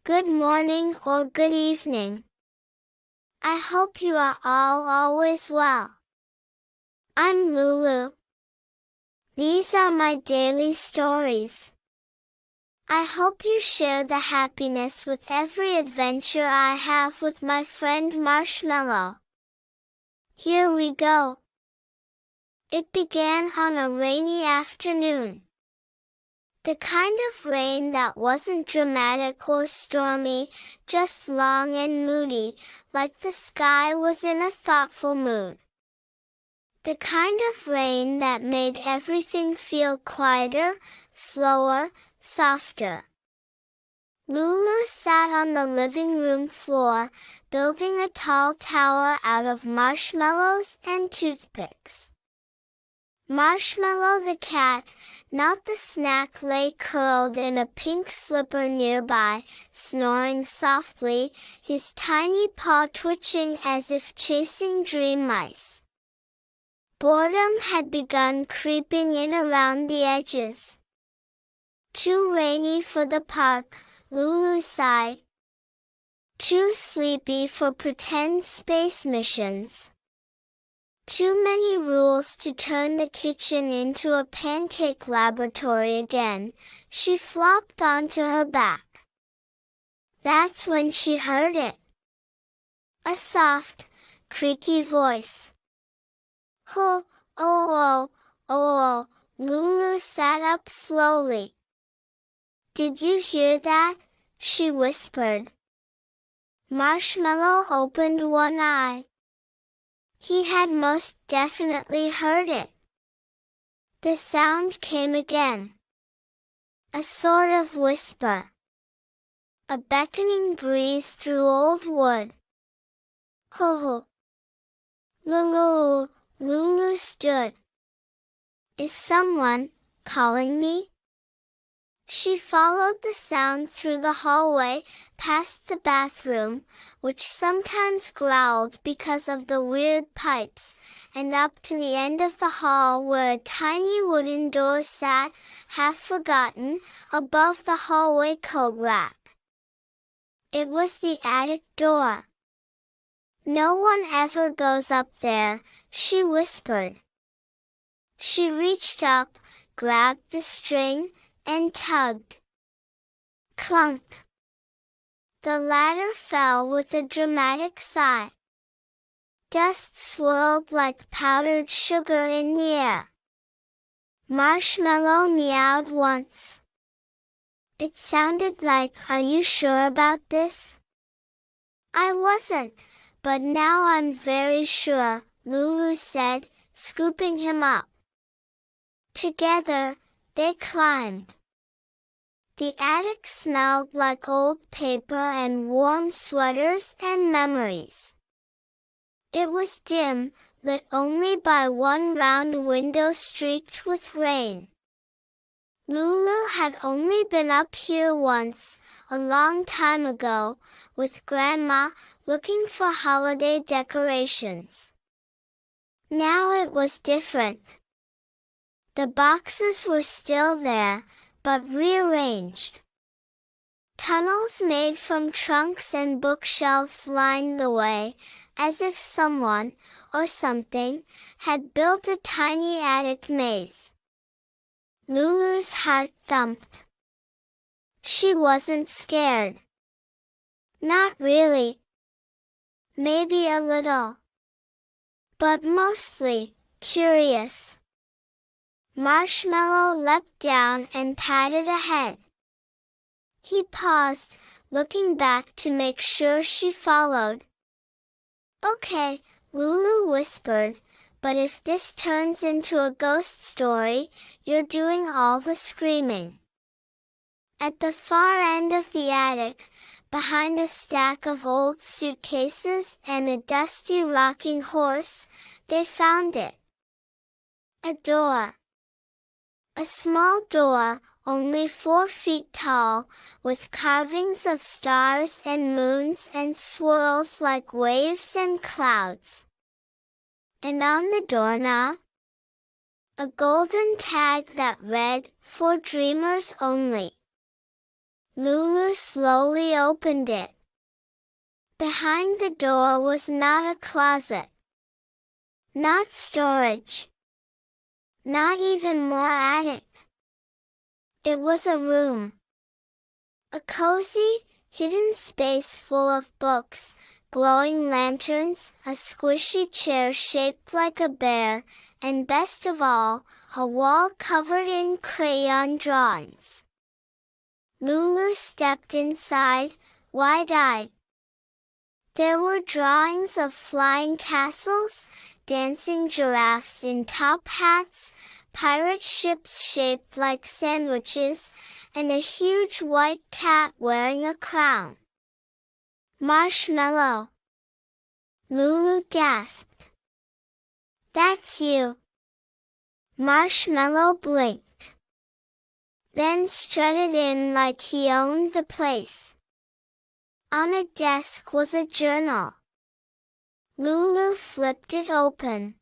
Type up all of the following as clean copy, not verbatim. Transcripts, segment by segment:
good morning or good evening. I hope you are all always well. I'm Lulu. These are my daily stories. I hope you share the happiness with every adventure I have with my friend Marshmallow. Here we go. It began on a rainy afternoon. The kind of rain that wasn't dramatic or stormy, just long and moody, like the sky was in a thoughtful mood. The kind of rain that made everything feel quieter, slower, softer. Lulu sat on the living room floor, building a tall tower out of marshmallows and toothpicks. Marshmallow the cat, not the snack, lay curled in a pink slipper nearby, snoring softly, his tiny paw twitching as if chasing dream mice. Boredom had begun creeping in around the edges. Too rainy for the park, Lulu sighed. Too sleepy for pretend space missions. Too many rules to turn the kitchen into a pancake laboratory again. She flopped onto her back. That's when she heard it. A soft, creaky voice. Oh, oh, oh, oh, Lulu sat up slowly. Did you hear that? She whispered. Marshmallow opened one eye. He had most definitely heard it. The sound came again. A sort of whisper. A beckoning breeze through old wood. Ho! Lulu stood. Is someone calling me? She followed the sound through the hallway, past the bathroom, which sometimes growled because of the weird pipes, and up to the end of the hall where a tiny wooden door sat, half forgotten, above the hallway coat rack. It was the attic door. No one ever goes up there, she whispered. She reached up, grabbed the string, and tugged. Clunk! The ladder fell with a dramatic sigh. Dust swirled like powdered sugar in the air. Marshmallow meowed once. It sounded like, "Are you sure about this?" I wasn't, but now I'm very sure, Lulu said, scooping him up. Together, they climbed. The attic smelled like old paper and warm sweaters and memories. It was dim, lit only by one round window streaked with rain. Lulu had only been up here once, a long time ago, with Grandma, looking for holiday decorations. Now it was different. The boxes were still there, but rearranged. Tunnels made from trunks and bookshelves lined the way, as if someone, or something, had built a tiny attic maze. Lulu's heart thumped. She wasn't scared. Not really. Maybe a little. But mostly, curious. Marshmallow leapt down and padded ahead. He paused, looking back to make sure she followed. Okay, Lulu whispered, but if this turns into a ghost story, you're doing all the screaming. At the far end of the attic, behind a stack of old suitcases and a dusty rocking horse, they found it. A door. A small door, only 4 feet tall, with carvings of stars and moons and swirls like waves and clouds. And on the doorknob, a golden tag that read, "For Dreamers Only." Lulu slowly opened it. Behind the door was not a closet, not storage, not even more attic. It was a room. A cozy, hidden space full of books, glowing lanterns, a squishy chair shaped like a bear, and best of all, a wall covered in crayon drawings. Lulu stepped inside, wide-eyed. There were drawings of flying castles, dancing giraffes in top hats, pirate ships shaped like sandwiches, and a huge white cat wearing a crown. Marshmallow! Lulu gasped. That's you! Marshmallow blinked, then strutted in like he owned the place. On a desk was a journal. Lulu flipped it open.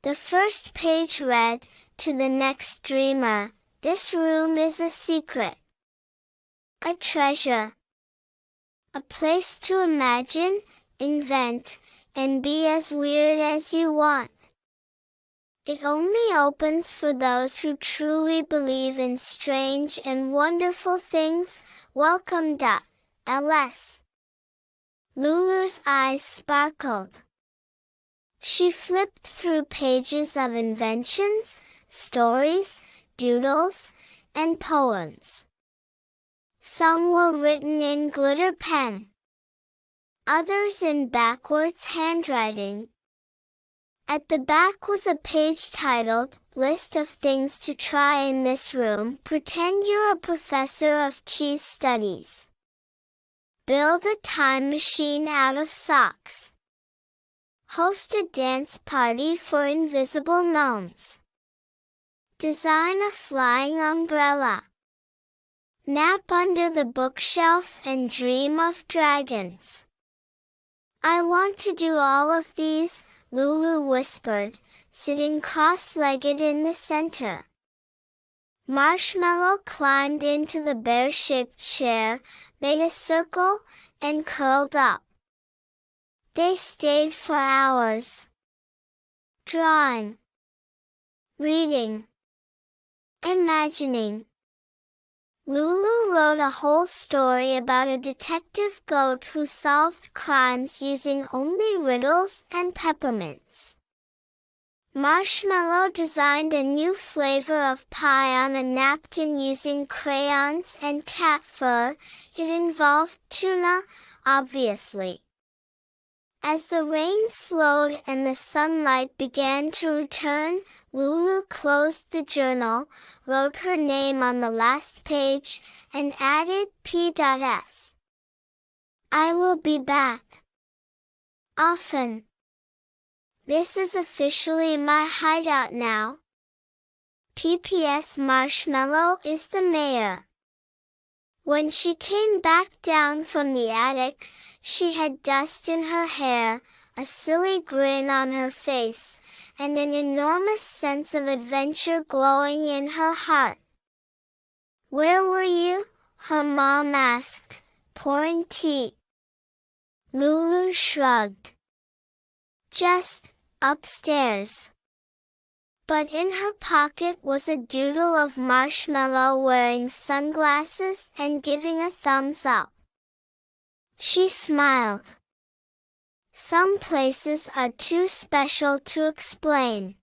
The first page read, "To the next dreamer, this room is a secret. A treasure. A place to imagine, invent, and be as weird as you want. It only opens for those who truly believe in strange and wonderful things. Welcome. Ls." Lulu's eyes sparkled. She flipped through pages of inventions, stories, doodles, and poems. Some were written in glitter pen, others in backwards handwriting. At the back was a page titled, "List of Things to Try in This Room. Pretend you're a professor of cheese studies. Build a time machine out of socks. Host a dance party for invisible gnomes. Design a flying umbrella. Nap under the bookshelf and dream of dragons." "I want to do all of these," Lulu whispered, sitting cross-legged in the center. Marshmallow climbed into the bear-shaped chair, made a circle, and curled up. They stayed for hours. Drawing, reading, imagining. Lulu wrote a whole story about a detective goat who solved crimes using only riddles and peppermints. Marshmallow designed a new flavor of pie on a napkin using crayons and cat fur. It involved tuna, obviously. As the rain slowed and the sunlight began to return, Lulu closed the journal, wrote her name on the last page, and added P.S. "I will be back. Often. This is officially my hideout now. P.P.S. Marshmallow is the mayor." When she came back down from the attic, she had dust in her hair, a silly grin on her face, and an enormous sense of adventure glowing in her heart. "Where were you?" her mom asked, pouring tea. Lulu shrugged. "Just upstairs." But in her pocket was a doodle of Marshmallow wearing sunglasses and giving a thumbs up. She smiled. "Some places are too special to explain."